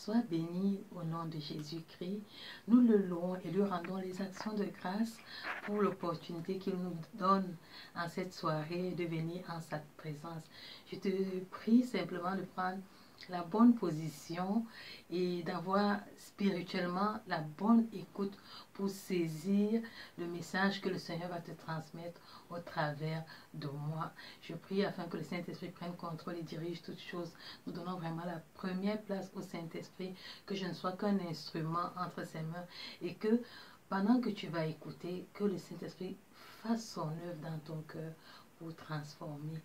Sois béni au nom de Jésus-Christ. Nous le louons et lui rendons les actions de grâce pour l'opportunité qu'il nous donne en cette soirée de venir en sa présence. Je te prie simplement de prendre la bonne position et d'avoir spirituellement la bonne écoute pour saisir le message que le Seigneur va te transmettre au travers de moi. Je prie afin que le Saint-Esprit prenne contrôle et dirige toutes choses. Nous donnons vraiment la première place au Saint-Esprit, que je ne sois qu'un instrument entre ses mains et que pendant que tu vas écouter, que le Saint-Esprit fasse son œuvre dans ton cœur pour transformer.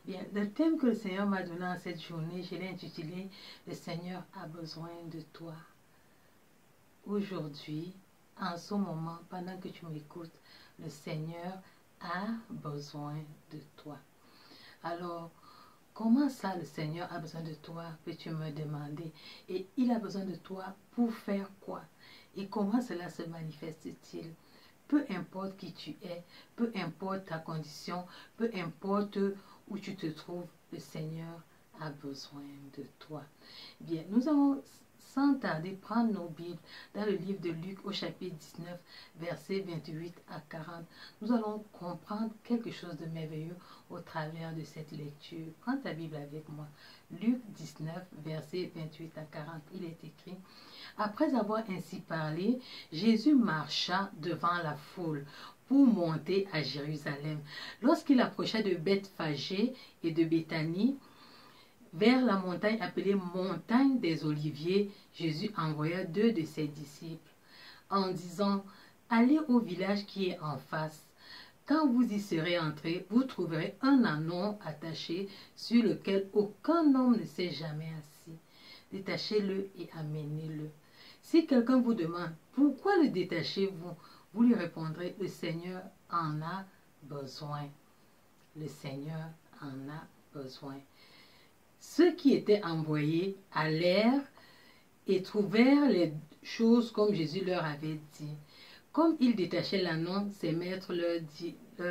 Bien, le thème que le Seigneur m'a donné en cette journée, je l'ai intitulé « Le Seigneur a besoin de toi ». Aujourd'hui, en ce moment, pendant que tu m'écoutes, le Seigneur a besoin de toi. Alors, comment ça le Seigneur a besoin de toi, peux-tu me demander? Et il a besoin de toi pour faire quoi? Et comment cela se manifeste-t-il? Peu importe qui tu es, peu importe ta condition, peu importe où tu te trouves, le Seigneur a besoin de toi. Bien, nous allons sans tarder prendre nos Bibles dans le livre de Luc au chapitre 19, versets 28 à 40. Nous allons comprendre quelque chose de merveilleux au travers de cette lecture. Prends ta Bible avec moi. Luc 19, versets 28 à 40. Il est écrit: Après avoir ainsi parlé, Jésus marcha devant la foule pour monter à Jérusalem. Lorsqu'il approcha de Bethphagée et de Béthanie, vers la montagne appelée montagne des Oliviers, Jésus envoya 2 de ses disciples en disant: Allez au village qui est en face. Quand vous y serez entrés, vous trouverez un ânon attaché sur lequel aucun homme ne s'est jamais assis. Détachez-le et amenez-le. Si quelqu'un vous demande pourquoi le détachez-vous, vous lui répondrez: le Seigneur en a besoin. Le Seigneur en a besoin. Ceux qui étaient envoyés allèrent et trouvèrent les choses comme Jésus leur avait dit. Comme ils détachaient l'ânon, ses maîtres leur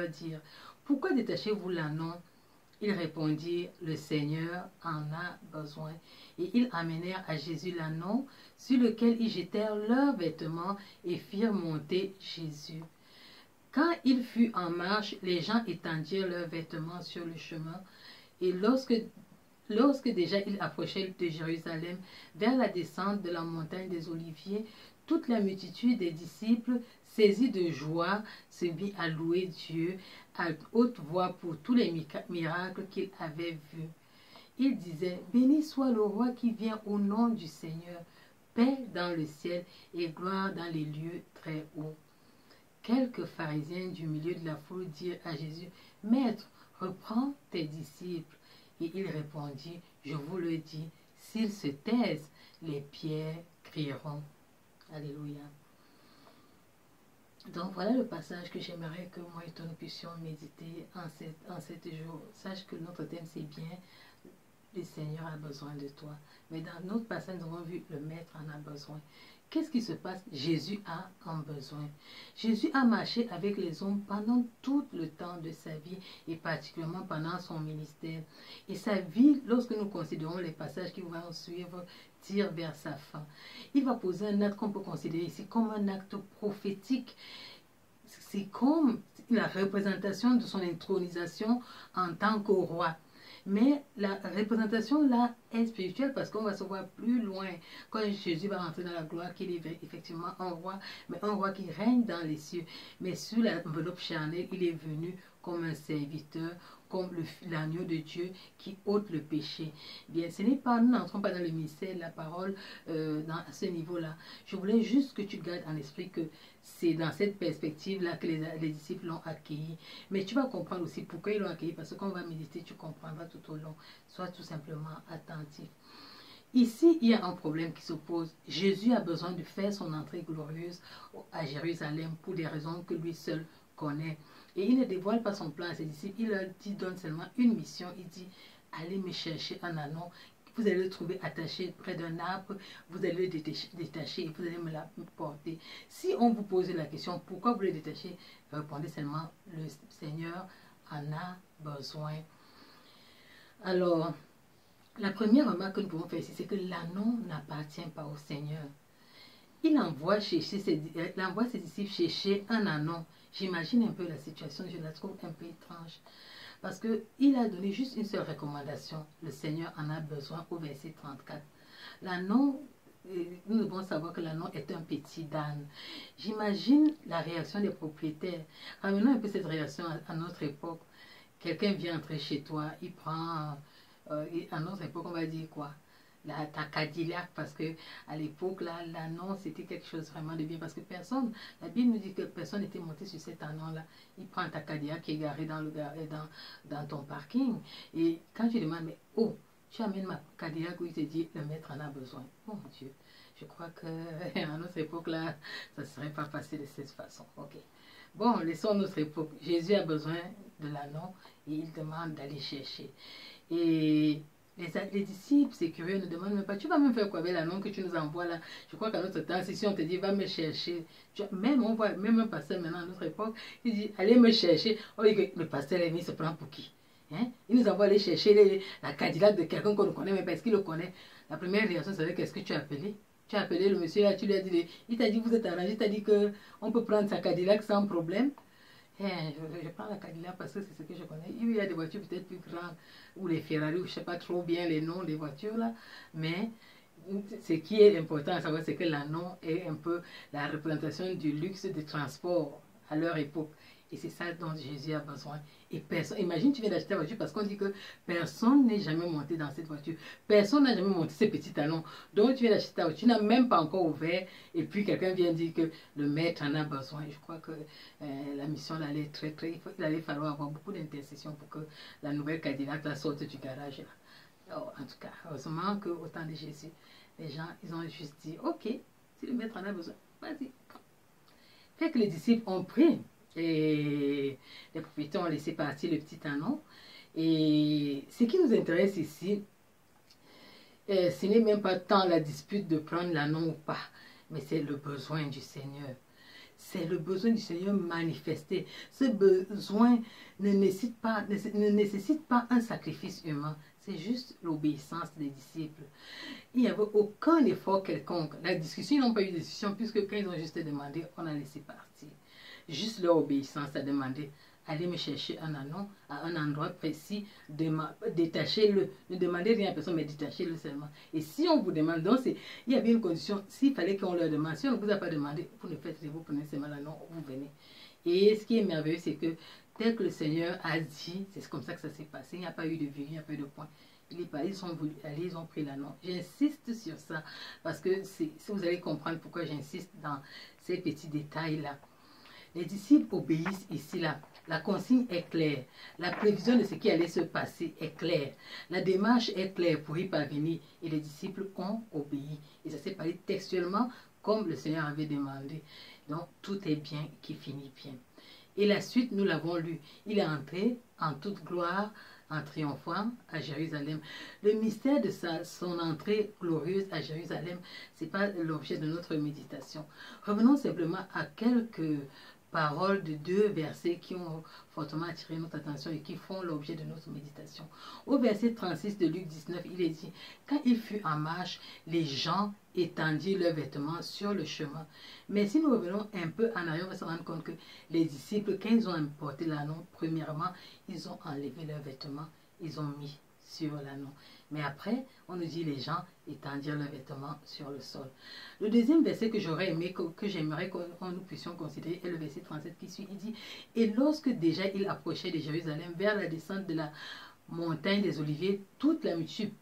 dirent: Pourquoi détachez-vous l'ânon? Ils répondirent: Le Seigneur en a besoin. Et ils amenèrent à Jésus l'ânon, sur lequel ils jetèrent leurs vêtements et firent monter Jésus. Quand il fut en marche, les gens étendirent leurs vêtements sur le chemin. Et lorsque déjà il approchait de Jérusalem, vers la descente de la montagne des Oliviers, toute la multitude des disciples, saisis de joie, se mit à louer Dieu à haute voix pour tous les miracles qu'il avait vus. Il disait: Béni soit le roi qui vient au nom du Seigneur, paix dans le ciel et gloire dans les lieux très hauts. Quelques pharisiens du milieu de la foule dirent à Jésus: Maître, reprends tes disciples. Et il répondit: Je vous le dis, s'ils se taisent, les pierres crieront. Alléluia. Donc voilà le passage que j'aimerais que moi et toi nous puissions méditer en cet jour. Sache que notre thème c'est bien: le Seigneur a besoin de toi. Mais dans notre passage, nous avons vu le Maître en a besoin. Qu'est-ce qui se passe? Jésus a un besoin. Jésus a marché avec les hommes pendant tout le temps de sa vie et particulièrement pendant son ministère. Et sa vie, lorsque nous considérons les passages qui vont suivre, tire vers sa fin. Il va poser un acte qu'on peut considérer ici comme un acte prophétique. C'est comme la représentation de son intronisation en tant que roi. Mais la représentation là est spirituelle parce qu'on va se voir plus loin quand Jésus va rentrer dans la gloire, qu'il est effectivement un roi, mais un roi qui règne dans les cieux. Mais sous l'enveloppe charnelle, il est venu comme un serviteur, comme l'agneau de Dieu qui ôte le péché. Bien, ce n'est pas, nous n'entrons pas dans le mystère de la parole à ce niveau-là. Je voulais juste que tu gardes en esprit que c'est dans cette perspective-là que les disciples l'ont accueilli. Mais tu vas comprendre aussi pourquoi ils l'ont accueilli, parce que quand on va méditer, tu comprendras tout au long. Sois tout simplement attentif. Ici, il y a un problème qui se pose. Jésus a besoin de faire son entrée glorieuse à Jérusalem pour des raisons que lui seul connaît. Et il ne dévoile pas son plan à ses disciples. Il leur donne seulement une mission. Il dit: allez me chercher un ânon. Vous allez le trouver attaché près d'un arbre. Vous allez le détacher et vous allez me l'apporter. Si on vous pose la question: pourquoi vous le détachez? Répondez seulement: le Seigneur en a besoin. Alors, La première remarque que nous pouvons faire ici, c'est que l'anneau n'appartient pas au Seigneur. Il envoie ses disciples chercher un anneau. J'imagine un peu la situation, je la trouve un peu étrange. Parce qu'il a donné juste une seule recommandation. Le Seigneur en a besoin au verset 34. L'anneau, nous devons savoir que l'anneau est un petit d'âne. J'imagine la réaction des propriétaires. Ramenons un peu cette réaction à notre époque. Quelqu'un vient entrer chez toi, il prend, à notre époque, on va dire quoi? Ta Cadillac, parce que à l'époque, l'anneau, c'était quelque chose vraiment de bien, parce que personne, la Bible nous dit que personne n'était monté sur cet anneau-là. Il prend ta Cadillac qui est garée dans ton parking, et quand tu demandes, mais oh, tu amènes ma Cadillac, où il te dit, le maître en a besoin. Oh mon Dieu, je crois qu'à notre époque-là, ça ne serait pas passé de cette façon. Ok. Bon, laissons notre époque. Jésus a besoin de l'anneau et il demande d'aller chercher. Et les disciples, c'est curieux, ne demandent même pas, tu vas me faire quoi avec l'anneau que tu nous envoies là? Je crois qu'à notre temps, si on te dit, va me chercher, même on voit, même un pasteur maintenant à notre époque, il dit, allez me chercher. Oh, le pasteur il se prend pour qui? Hein? Il nous envoie aller chercher la Cadillac de quelqu'un qu'on ne connaît même pas, est-ce qu'il le connaît? La première réaction, c'est qu'est-ce que tu as appelé? Tu as appelé le monsieur là, tu lui as dit, il t'a dit vous êtes arrangé, il t'a dit qu'on peut prendre sa Cadillac sans problème. Je prends la Cadillac parce que c'est ce que je connais. Il y a des voitures peut-être plus grandes, ou les Ferrari, ou je ne sais pas trop bien les noms des voitures là, mais ce qui est important à savoir, c'est que l'anneau est un peu la représentation du luxe de transport à leur époque. Et c'est ça dont Jésus a besoin. Et personne, imagine, tu viens d'acheter la voiture parce qu'on dit que personne n'est jamais monté dans cette voiture. Personne n'a jamais monté ce petit anneau. Donc tu viens d'acheter ta voiture, tu n'as même pas encore ouvert. Et puis quelqu'un vient dire que le maître en a besoin. Je crois que la mission allait être il allait falloir avoir beaucoup d'intercession pour que la nouvelle Cadillac la sorte du garage. Là. Oh, en tout cas, heureusement qu'au temps de Jésus, les gens, ils ont juste dit, ok, si le maître en a besoin, vas-y. Fait que les disciples ont pris. Et les propriétaires ont laissé partir le petit anneau. Et ce qui nous intéresse ici, ce n'est même pas tant la dispute de prendre l'anneau ou pas, mais c'est le besoin du Seigneur. C'est le besoin du Seigneur manifesté. Ce besoin ne nécessite pas un sacrifice humain. C'est juste l'obéissance des disciples. Il n'y avait aucun effort quelconque. La discussion, ils n'ont pas eu de discussion puisque quand ils ont juste demandé, on a laissé partir. Juste leur obéissance a demandé, allez me chercher un anneau à un endroit précis, détachez-le. Ne demandez rien à personne, mais détachez-le seulement. Et si on vous demande, donc il y avait une condition, s'il fallait qu'on leur demande, si on ne vous a pas demandé, vous ne faites rien, vous prenez seulement l'anneau, vous venez. Et ce qui est merveilleux, c'est que tel que le Seigneur a dit, c'est comme ça que ça s'est passé, il n'y a pas eu de virgule, il n'y a pas eu de point. Ils sont voulu aller, ils ont pris l'anneau. J'insiste sur ça, parce que si vous allez comprendre pourquoi j'insiste dans ces petits détails-là. Les disciples obéissent ici là. La consigne est claire. La prévision de ce qui allait se passer est claire. La démarche est claire pour y parvenir. Et les disciples ont obéi. Et ça s'est passé textuellement comme le Seigneur avait demandé. Donc tout est bien qui finit bien. Et la suite, nous l'avons lu. Il est entré en toute gloire, en triomphant à Jérusalem. Le mystère de son entrée glorieuse à Jérusalem, ce n'est pas l'objet de notre méditation. Revenons simplement à quelques paroles de 2 versets qui ont fortement attiré notre attention et qui font l'objet de notre méditation. Au verset 36 de Luc 19, il est dit, quand il fut en marche, les gens étendirent leurs vêtements sur le chemin. Mais si nous revenons un peu en arrière, on va se rendre compte que les disciples, quand ils ont porté l'anneau, premièrement, ils ont enlevé leurs vêtements, ils ont mis sur l'anneau. Mais après, on nous dit les gens étendirent leurs vêtements sur le sol. Le deuxième verset que j'aurais aimé, que j'aimerais que nous puissions considérer, est le verset 37 qui suit. Il dit, et lorsque déjà il approchait de Jérusalem vers la descente de la montagne des Oliviers, toute la multitude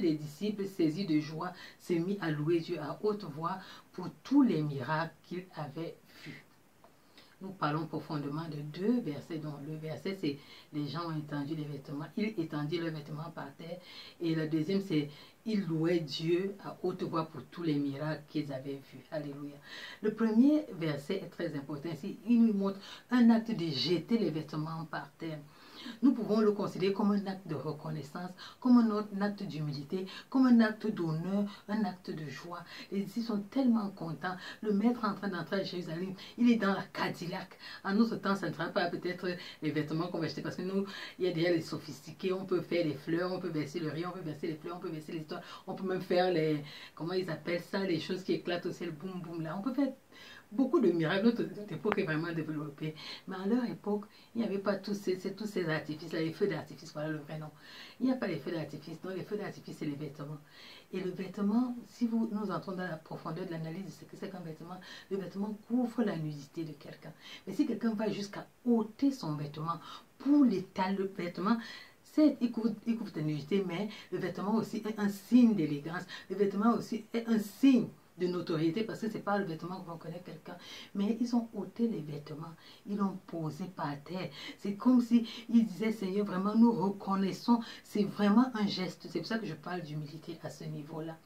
des disciples saisis de joie se mit à louer Dieu à haute voix pour tous les miracles qu'il avait vus. Nous parlons profondément de 2 versets. Donc, le verset, c'est les gens ont étendu les vêtements. Ils étendirent leurs vêtements par terre. Et le deuxième, c'est ils louaient Dieu à haute voix pour tous les miracles qu'ils avaient vus. Alléluia. Le premier verset est très important. Ici, il nous montre un acte de jeter les vêtements par terre. Nous pouvons le considérer comme un acte de reconnaissance, comme un acte d'humilité, comme un acte d'honneur, un acte de joie. Les disciples sont tellement contents. Le maître en train d'entrer à Jérusalem, il est dans la Cadillac. En notre temps, ça ne sera pas peut-être les vêtements qu'on va acheter parce que nous, il y a déjà les sophistiqués. On peut faire les fleurs, on peut verser le riz, on peut verser les fleurs, on peut verser les histoires. On peut même faire les, comment ils appellent ça, les choses qui éclatent au ciel, boum boum là. On peut faire beaucoup de miracles. Notre époque est vraiment développée. Mais à leur époque, il n'y avait pas tous ces artifices, là, les feux d'artifice, voilà le vrai nom. Il n'y a pas les feux d'artifice. Non, les feux d'artifice, c'est les vêtements. Et le vêtement, si nous entrons dans la profondeur de l'analyse de ce que c'est qu'un vêtement, le vêtement couvre la nudité de quelqu'un. Mais si quelqu'un va jusqu'à ôter son vêtement pour l'étaler, le vêtement, certes, il couvre ta nudité, mais le vêtement aussi est un signe d'élégance. Le vêtement aussi est un signe de notoriété, parce que c'est pas le vêtement qu'on connaît quelqu'un, mais ils ont ôté les vêtements, ils l'ont posé par terre. C'est comme si ils disaient, Seigneur, vraiment nous reconnaissons, c'est vraiment un geste. C'est pour ça que je parle d'humilité à ce niveau-là.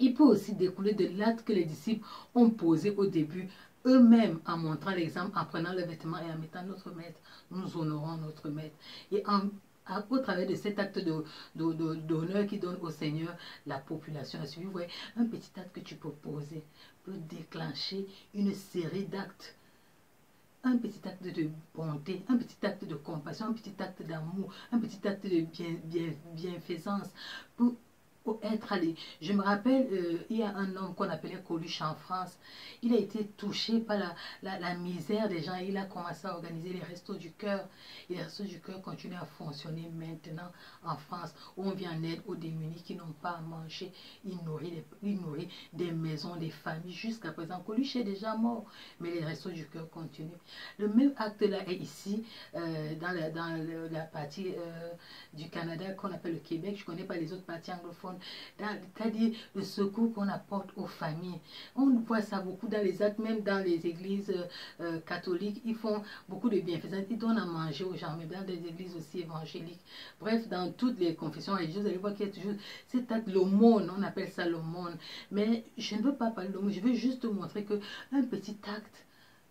Il peut aussi découler de l'acte que les disciples ont posé au début, eux-mêmes, en montrant l'exemple, en prenant le vêtement et en mettant notre maître. Nous honorons notre maître. Et au travers de cet acte d'honneur qui donne au Seigneur, la population a suivi. Vous voyez, un petit acte que tu peux poser peut déclencher une série d'actes. Un petit acte de bonté, un petit acte de compassion, un petit acte d'amour, un petit acte de bienfaisance pour être allé. Je me rappelle, il y a un homme qu'on appelait Coluche en France. Il a été touché par la misère des gens et il a commencé à organiser les restos du cœur. Et les restos du cœur continuent à fonctionner maintenant en France, où on vient en aide aux démunis qui n'ont pas à manger. Il nourrit des maisons, des familles. Jusqu'à présent, Coluche est déjà mort, mais les restos du cœur continuent. Le même acte-là est ici, dans la partie du Canada qu'on appelle le Québec. Je ne connais pas les autres parties anglophones. C'est-à-dire le secours qu'on apporte aux familles. On voit ça beaucoup dans les actes, même dans les églises catholiques. Ils font beaucoup de bienfaisance. Ils donnent à manger aux gens, mais dans des églises aussi évangéliques. Bref, dans toutes les confessions religieuses, vous allez voir qu'il y a toujours cet acte, l'aumône, on appelle ça l'aumône. Mais je ne veux pas parler de l'aumône, je veux juste te montrer qu'un petit acte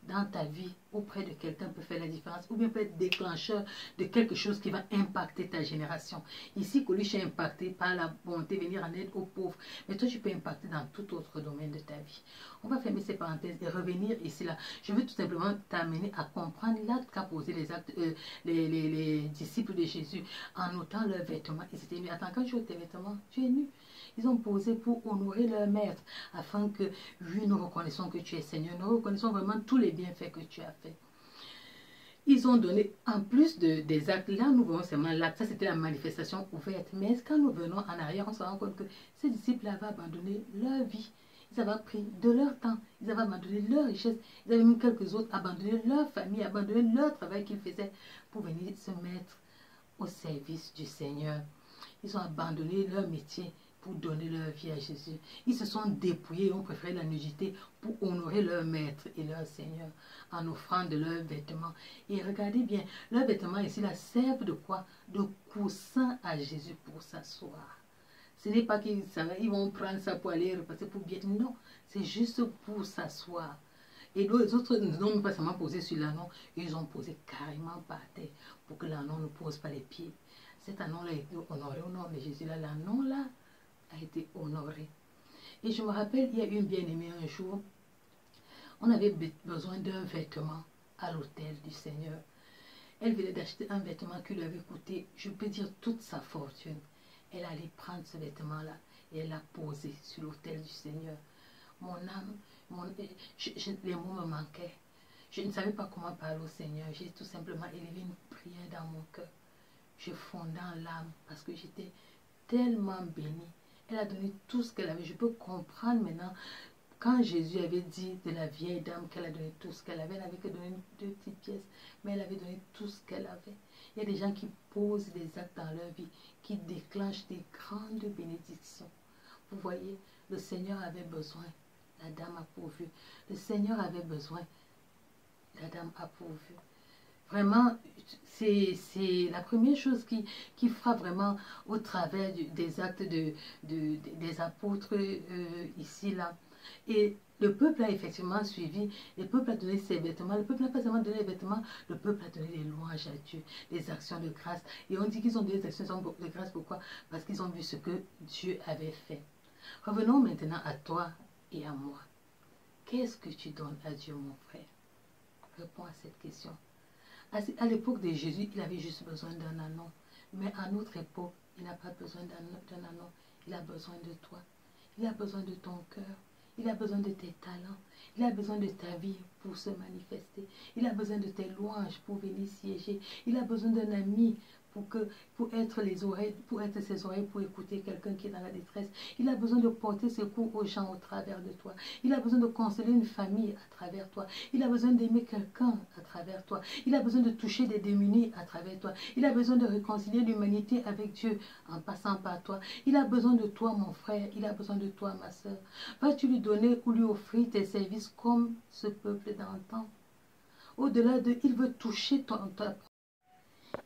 dans ta vie auprès de quelqu'un peut faire la différence, ou bien peut être déclencheur de quelque chose qui va impacter ta génération. Ici, Coluche est impacté par la bonté, venir en aide aux pauvres, mais toi tu peux impacter dans tout autre domaine de ta vie. On va fermer ces parenthèses et revenir ici là. Je veux tout simplement t'amener à comprendre l'acte qu'a posé les disciples de Jésus en ôtant leurs vêtements. Ils étaient nus. Attends, quand tu ôtes tes vêtements, tu es nu. Ils ont posé pour honorer leur maître, afin que, oui, nous reconnaissons que tu es Seigneur, nous reconnaissons vraiment tous les bienfaits que tu as fait. Ils ont donné, en plus des actes, là nous voyons seulement l'acte, ça c'était la manifestation ouverte. Mais quand nous venons en arrière, on se rend compte que ces disciples avaient abandonné leur vie. Ils avaient pris de leur temps, ils avaient abandonné leur richesse, ils avaient mis quelques autres abandonné leur famille, abandonné leur travail qu'ils faisaient pour venir se mettre au service du Seigneur. Ils ont abandonné leur métier pour donner leur vie à Jésus. Ils se sont dépouillés et ont préféré la nudité pour honorer leur maître et leur Seigneur en offrant de leurs vêtements. Et regardez bien, leurs vêtements ici là servent de quoi? De coussin à Jésus pour s'asseoir. Ce n'est pas qu'ils vont prendre ça pour aller repasser pour bien. Non, c'est juste pour s'asseoir. Et les autres n'ont pas seulement posé sur l'anneau, ils ont posé carrément par terre pour que l'anneau ne pose pas les pieds. Cet anneau-là a été honoré au nom de Jésus. L'anneau-là a été honoré. Et je me rappelle, il y a une bien-aimée un jour, on avait besoin d'un vêtement à l'autel du Seigneur. Elle venait d'acheter un vêtement qui lui avait coûté, je peux dire, toute sa fortune. Elle allait prendre ce vêtement-là et elle l'a posé sur l'autel du Seigneur. Mon âme, les mots me manquaient. Je ne savais pas comment parler au Seigneur. J'ai tout simplement élevé une prière dans mon cœur. Je fondais en larmes parce que j'étais tellement bénie. Elle a donné tout ce qu'elle avait. Je peux comprendre maintenant quand Jésus avait dit de la vieille dame qu'elle a donné tout ce qu'elle avait. Elle n'avait que donné 2 petites pièces, mais elle avait donné tout ce qu'elle avait. Il y a des gens qui posent des actes dans leur vie qui déclenchent des grandes bénédictions. Vous voyez, le Seigneur avait besoin. La dame a pourvu. Le Seigneur avait besoin. La dame a pourvu. Vraiment, c'est la première chose qui frappe vraiment au travers des actes des apôtres ici, là. Et le peuple a effectivement suivi, le peuple a donné ses vêtements, le peuple n'a pas seulement donné les vêtements, le peuple a donné les louanges à Dieu, des actions de grâce. Et on dit qu'ils ont donné des actions de grâce, pourquoi? Parce qu'ils ont vu ce que Dieu avait fait. Revenons maintenant à toi et à moi. Qu'est-ce que tu donnes à Dieu, mon frère? Réponds à cette question. À l'époque de Jésus, il avait juste besoin d'un anneau. Mais à notre époque, il n'a pas besoin d'un anneau. Il a besoin de toi. Il a besoin de ton cœur. Il a besoin de tes talents. Il a besoin de ta vie pour se manifester. Il a besoin de tes louanges pour venir siéger. Il a besoin d'un ami pour être ses oreilles, pour écouter quelqu'un qui est dans la détresse. Il a besoin de porter secours aux gens au travers de toi. Il a besoin de consoler une famille à travers toi. Il a besoin d'aimer quelqu'un à travers toi. Il a besoin de toucher des démunis à travers toi. Il a besoin de réconcilier l'humanité avec Dieu en passant par toi. Il a besoin de toi, mon frère. Il a besoin de toi, ma soeur. Vas-tu lui donner ou lui offrir tes services comme ce peuple d'antan? Au-delà de, il veut toucher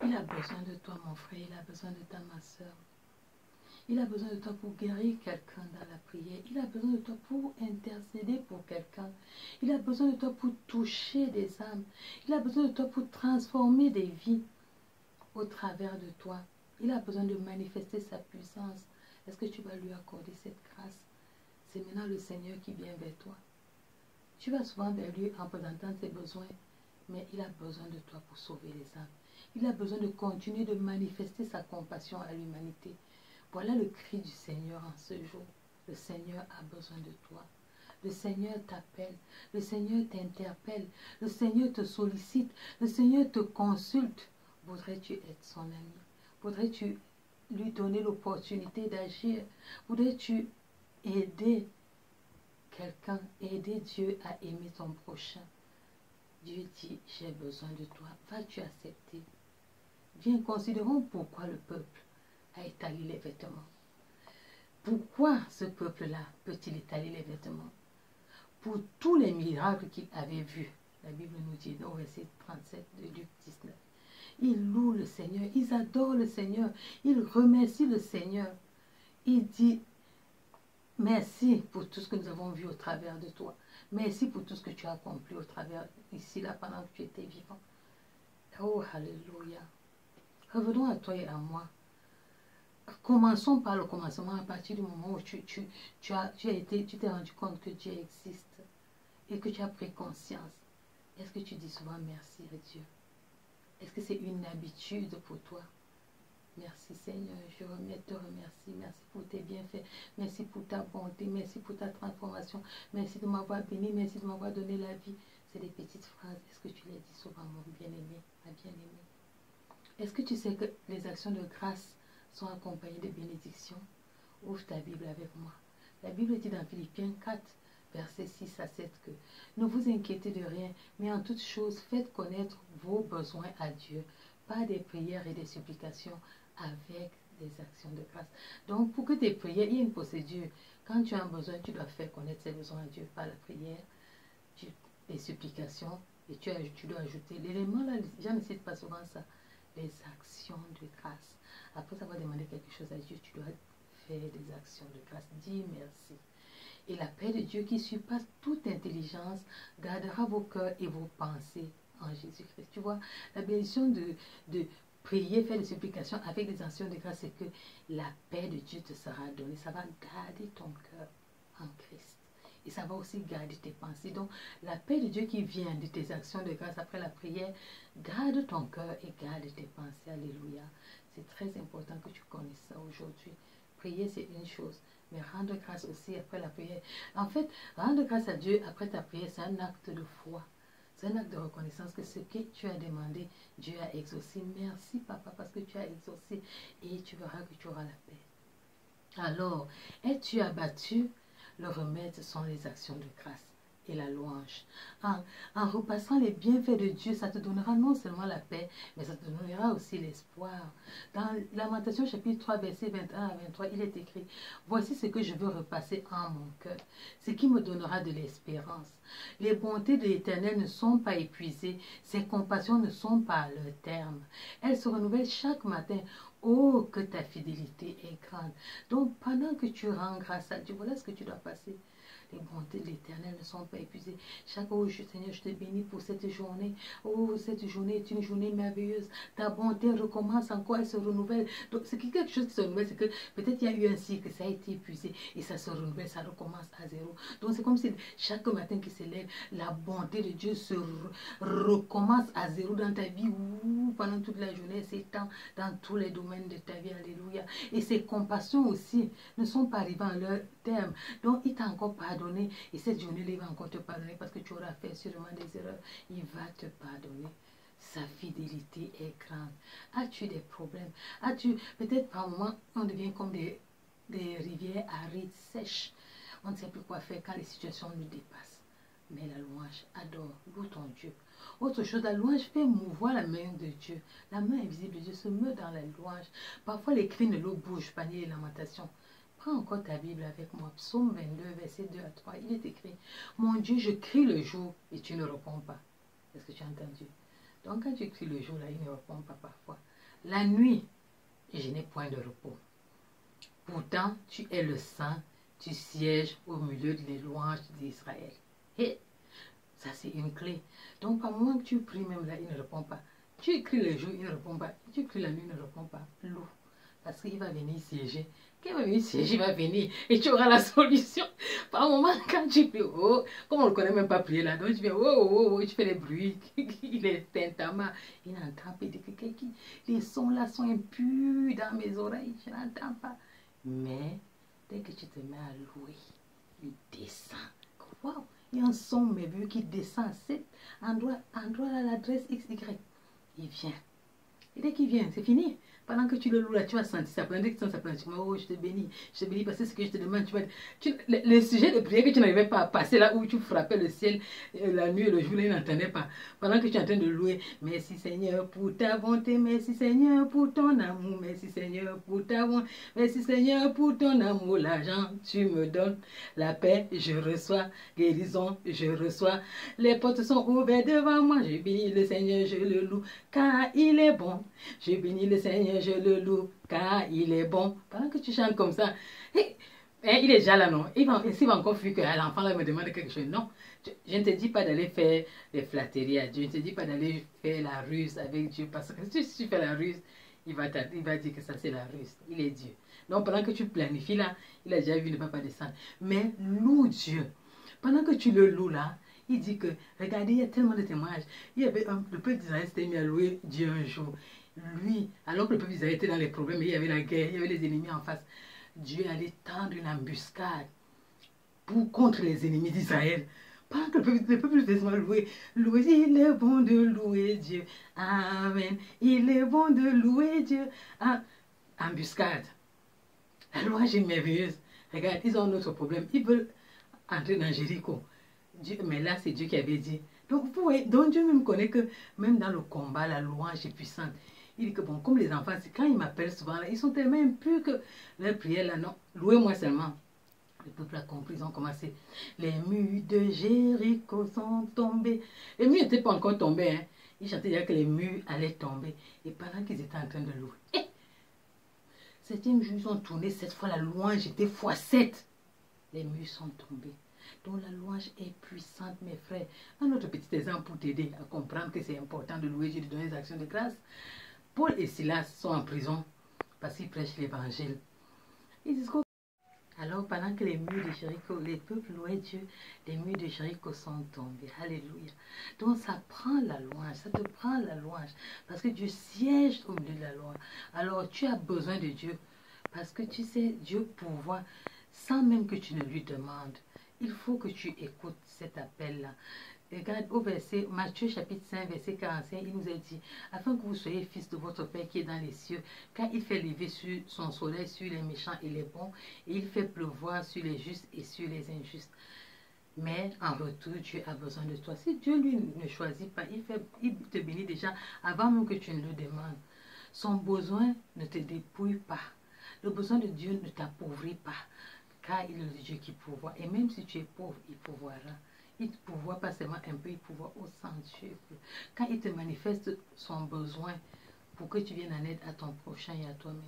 il a besoin de toi, mon frère. Il a besoin de ta, ma soeur. Il a besoin de toi pour guérir quelqu'un dans la prière. Il a besoin de toi pour intercéder pour quelqu'un. Il a besoin de toi pour toucher des âmes. Il a besoin de toi pour transformer des vies au travers de toi. Il a besoin de manifester sa puissance. Est-ce que tu vas lui accorder cette grâce? C'est maintenant le Seigneur qui vient vers toi. Tu vas souvent vers lui en présentant tes besoins, mais il a besoin de toi pour sauver les âmes. Il a besoin de continuer de manifester sa compassion à l'humanité. Voilà le cri du Seigneur en ce jour. Le Seigneur a besoin de toi. Le Seigneur t'appelle. Le Seigneur t'interpelle. Le Seigneur te sollicite. Le Seigneur te consulte. Voudrais-tu être son ami? Voudrais-tu lui donner l'opportunité d'agir? Voudrais-tu aider quelqu'un, aider Dieu à aimer ton prochain? Dieu dit, j'ai besoin de toi. Vas-tu accepter? Viens, considérons pourquoi le peuple a étalé les vêtements. Pourquoi ce peuple-là peut-il étaler les vêtements? Pour tous les miracles qu'il avait vus. La Bible nous dit au verset 37 de Luc 19. Ils louent le Seigneur, ils adorent le Seigneur, ils remercient le Seigneur. Il dit, merci pour tout ce que nous avons vu au travers de toi. Merci pour tout ce que tu as accompli au travers, ici, là, pendant que tu étais vivant. Oh, alléluia. Revenons à toi et à moi. Commençons par le commencement, à partir du moment où tu t'es rendu compte que Dieu existe et que tu as pris conscience. Est-ce que tu dis souvent merci à Dieu? Est-ce que c'est une habitude pour toi? Merci Seigneur, je te remercie. Merci pour tes bienfaits. Merci pour ta bonté. Merci pour ta transformation. Merci de m'avoir béni. Merci de m'avoir donné la vie. C'est des petites phrases. Est-ce que tu les dis souvent, mon bien-aimé, ma bien-aimée? Est-ce que tu sais que les actions de grâce sont accompagnées de bénédictions? Ouvre ta Bible avec moi. La Bible dit dans Philippiens 4, versets 6 à 7 que ne vous inquiétez de rien, mais en toute chose, faites connaître vos besoins à Dieu par des prières et des supplications avec des actions de grâce. Donc, pour que tes prières, il y a une procédure. Quand tu as un besoin, tu dois faire connaître ces besoins à Dieu par la prière, les supplications, et tu dois ajouter l'élément là, je ne cite pas souvent ça, les actions de grâce. Après avoir demandé quelque chose à Dieu, tu dois faire des actions de grâce. Dis merci. Et la paix de Dieu qui surpasse toute intelligence gardera vos cœurs et vos pensées en Jésus-Christ. Tu vois, la bénédiction de prier, faire des supplications avec des actions de grâce, c'est que la paix de Dieu te sera donnée. Ça va garder ton cœur en Christ. Et ça va aussi garder tes pensées. Donc, la paix de Dieu qui vient de tes actions de grâce après la prière, garde ton cœur et garde tes pensées. Alléluia. C'est très important que tu connaisses ça aujourd'hui. Prier, c'est une chose. Mais rendre grâce aussi après la prière. En fait, rendre grâce à Dieu après ta prière, c'est un acte de foi. C'est un acte de reconnaissance que ce que tu as demandé, Dieu a exaucé. Merci, Papa, parce que tu as exaucé. Et tu verras que tu auras la paix. Alors, es-tu abattu? Le remède sont les actions de grâce et la louange. En repassant les bienfaits de Dieu, ça te donnera non seulement la paix, mais ça te donnera aussi l'espoir. Dans Lamentation chapitre 3, verset 21 à 23, il est écrit, « Voici ce que je veux repasser en mon cœur, ce qui me donnera de l'espérance. Les bontés de l'Éternel ne sont pas épuisées, ses compassions ne sont pas à leur terme. Elles se renouvellent chaque matin. Oh, que ta fidélité est grande. » Donc, pendant que tu rends grâce à Dieu, voilà ce que tu dois passer. Les bontés de l'Éternel ne sont pas épuisées. Chaque jour, Seigneur, je te bénis pour cette journée. Oh, cette journée est une journée merveilleuse. Ta bonté recommence encore, elle se renouvelle. Donc, c'est quelque chose qui se renouvelle, c'est que peut-être il y a eu un cycle, ça a été épuisé et ça se renouvelle, ça recommence à zéro. Donc, c'est comme si chaque matin qui se lève, la bonté de Dieu se recommence à zéro dans ta vie. Ouh, pendant toute la journée, s'étend dans tous les domaines de ta vie. Alléluia. Et ses compassions aussi ne sont pas arrivées à leur terme. Donc, il t'a encore pardonné. Et cette journée-là, il va encore te pardonner parce que tu auras fait sûrement des erreurs. Il va te pardonner. Sa fidélité est grande. As-tu des problèmes? As-tu, peut-être par moments, on devient comme des rivières arides, sèches. On ne sait plus quoi faire quand les situations nous dépassent. Mais la louange, adore, loue ton Dieu. Autre chose, la louange fait mouvoir la main de Dieu. La main invisible de Dieu se meut dans la louange. Parfois, les cris ne l'eau bougent, panier et lamentation. Prends encore ta Bible avec moi. Psaume 22, verset 2 à 3. Il est écrit, mon Dieu, je crie le jour et tu ne réponds pas. Est-ce que tu as entendu? Donc, quand tu cries le jour, là, il ne répond pas parfois. La nuit, je n'ai point de repos. Pourtant, tu es le saint, tu sièges au milieu des louanges d'Israël. Et ça, c'est une clé. Donc, par moment que tu pries, même là, il ne répond pas. Tu écris le jour, il ne répond pas. Tu écris la nuit, il ne répond pas. Loue. Parce qu'il va venir siéger. Quand il va venir siéger, il va venir et tu auras la solution. Par moment, quand tu pries, oh, comme on ne le connaît même pas prier là, donc tu viens, oh, oh, oh, tu fais des bruits, il est tintamarre. Il n'entend pas, les sons là sont impurs dans mes oreilles, je n'entends pas. Mais, dès que tu te mets à louer, il descend. Waouh! Il y a un son merveilleux qui descend à cet endroit à l'adresse XY. Il vient. Et dès qu'il vient, c'est fini. Pendant que tu le loues là, tu vas sentir ça. Pendant que tu sens ça, tu vas, oh, je te bénis parce que ce que je te demande, le sujet de prière que tu n'arrivais pas à passer là où tu frappais le ciel, la nuit et le jour, il n'entendait pas. Pendant que tu es en train de louer, merci Seigneur pour ta bonté, merci Seigneur pour ton amour, merci Seigneur pour ta bonté, merci Seigneur pour ton amour, l'argent, tu me donnes la paix, je reçois, guérison, je reçois, les portes sont ouvertes devant moi, je bénis le Seigneur, je le loue, car il est bon, je bénis le Seigneur, je le loue, car il est bon. Pendant que tu chantes comme ça, il est déjà là, non? Il va encore fuir que l'enfant là me demande quelque chose. Non, je ne te dis pas d'aller faire des flatteries à Dieu. Je ne te dis pas d'aller faire la ruse avec Dieu. Parce que si tu fais la ruse, il va dire que ça c'est la ruse. Il est Dieu. Donc pendant que tu planifies là, il a déjà vu ne pas descendre. Mais loue Dieu. Pendant que tu le loues là, il dit que, regardez, il y a tellement de témoignages. Il y avait le peuple d'Israël s'était mis à louer Dieu un jour. Lui, alors que le peuple d'Israël était dans les problèmes, il y avait la guerre, il y avait les ennemis en face. Dieu allait tendre une embuscade contre les ennemis d'Israël. Pendant que le peuple d'Israël louait, il est bon de louer Dieu. Amen. Il est bon de louer Dieu. Ah, embuscade. La louange est merveilleuse. Regarde, ils ont un autre problème. Ils veulent entrer dans Jéricho. Mais là, c'est Dieu qui avait dit. Donc, vous voyez, donc Dieu même connaît que même dans le combat, la louange est puissante. Il dit que bon, comme les enfants, quand ils m'appellent souvent, là, ils sont tellement impurs que leur prière là, non, louez-moi seulement. Le peuple a compris, ils ont commencé. Les murs de Jéricho sont tombés. Les murs n'étaient pas encore tombés. Hein. Ils chantaient déjà que les murs allaient tomber. Et pendant qu'ils étaient en train de louer, septième jour, ils ont tourné. Cette fois, la louange était x7. Les murs sont tombés. Donc la louange est puissante, mes frères. Un autre petit exemple pour t'aider à comprendre que c'est important de louer Dieu, de donner des actions de grâce. Paul et Silas sont en prison parce qu'ils prêchent l'évangile. Ils disent quoi? Alors pendant que les murs de Jéricho, les peuples louaient Dieu, les murs de Jéricho sont tombés. Alléluia. Donc ça prend la louange, ça te prend la louange. Parce que Dieu siège au milieu de la louange. Alors tu as besoin de Dieu. Parce que tu sais, Dieu pourvoit sans même que tu ne lui demandes. Il faut que tu écoutes cet appel-là. Regarde au verset, Matthieu chapitre 5, verset 45, il nous a dit, afin que vous soyez fils de votre Père qui est dans les cieux, car il fait lever son soleil sur les méchants et les bons, et il fait pleuvoir sur les justes et sur les injustes. Mais en retour, Dieu a besoin de toi. Si Dieu lui ne choisit pas, il te bénit déjà avant même que tu ne le demandes. Son besoin ne te dépouille pas. Le besoin de Dieu ne t'appauvrit pas, car il est le Dieu qui pourvoit. Et même si tu es pauvre, il pourvoira. Il ne pourvoit pas seulement un peu, il pourvoit au centuple. Quand il te manifeste son besoin pour que tu viennes en aide à ton prochain et à toi-même,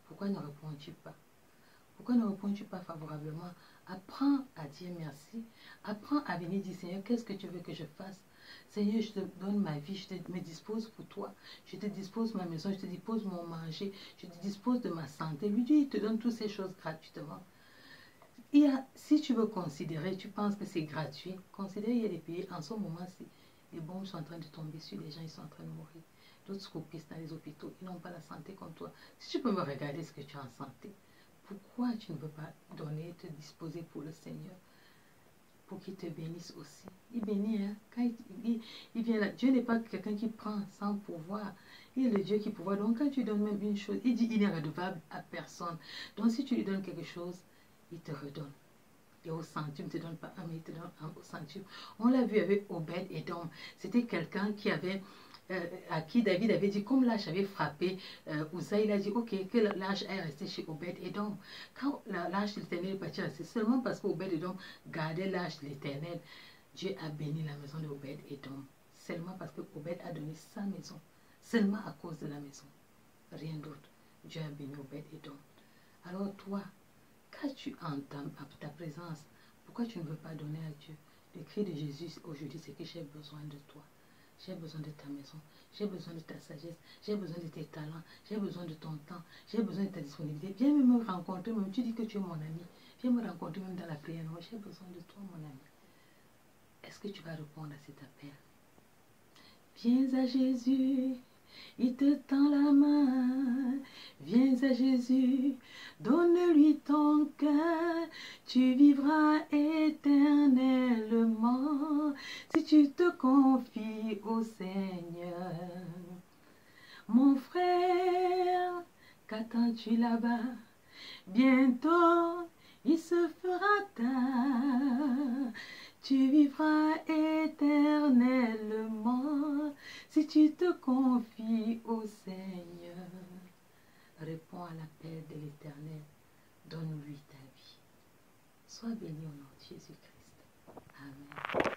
pourquoi ne réponds-tu pas? Pourquoi ne réponds-tu pas favorablement? Apprends à dire merci. Apprends à venir dire, Seigneur, qu'est-ce que tu veux que je fasse? Seigneur, je te donne ma vie, me dispose pour toi. Je te dispose ma maison, je te dispose mon manger, je te dispose de ma santé. Lui dit, il te donne toutes ces choses gratuitement. Si tu veux considérer, tu penses que c'est gratuit, considère, il y a des pays, en ce moment, les bombes sont en train de tomber sur les gens, ils sont en train de mourir. D'autres scoupistes dans les hôpitaux, ils n'ont pas la santé comme toi. Si tu peux me regarder ce que tu as en santé, pourquoi tu ne veux pas donner, te disposer pour le Seigneur, pour qu'il te bénisse aussi? Il bénit, hein? Quand il vient là, Dieu n'est pas quelqu'un qui prend sans pouvoir. Il est le Dieu qui pourvoit. Donc quand tu donnes même une chose, il dit il n'est redevable à personne. Donc si tu lui donnes quelque chose, il te redonne. Et au centime, il ne te donne pas un, mais il te donne un au centime. On l'a vu avec Obed Edom. C'était quelqu'un qui avait, à qui David avait dit, comme l'âge avait frappé Uza, il a dit, ok, que l'âge est resté chez Obed Edom. Quand l'âge de l'Éternel est parti, c'est seulement parce qu'Obed Edom gardait l'âge de l'Éternel. Dieu a béni la maison de Obed Edom. Seulement parce que Obed a donné sa maison. Seulement à cause de la maison. Rien d'autre. Dieu a béni Obed Edom. Alors toi, quand tu entends ta présence, pourquoi tu ne veux pas donner à Dieu? Le cri de Jésus aujourd'hui, c'est que j'ai besoin de toi. J'ai besoin de ta maison. J'ai besoin de ta sagesse. J'ai besoin de tes talents. J'ai besoin de ton temps. J'ai besoin de ta disponibilité. Viens me rencontrer. Même tu dis que tu es mon ami. Viens me rencontrer même dans la prière. Moi, j'ai besoin de toi, mon ami. Est-ce que tu vas répondre à cet appel? Viens à Jésus. Il te tend la main, viens à Jésus, donne-lui ton cœur, tu vivras éternellement si tu te confies au Seigneur. Mon frère, qu'attends-tu là-bas? Bientôt, il se fera tard. Tu vivras éternellement si tu te confies au Seigneur. Réponds à l'appel de l'Éternel. Donne-lui ta vie. Sois béni au nom de Jésus-Christ. Amen.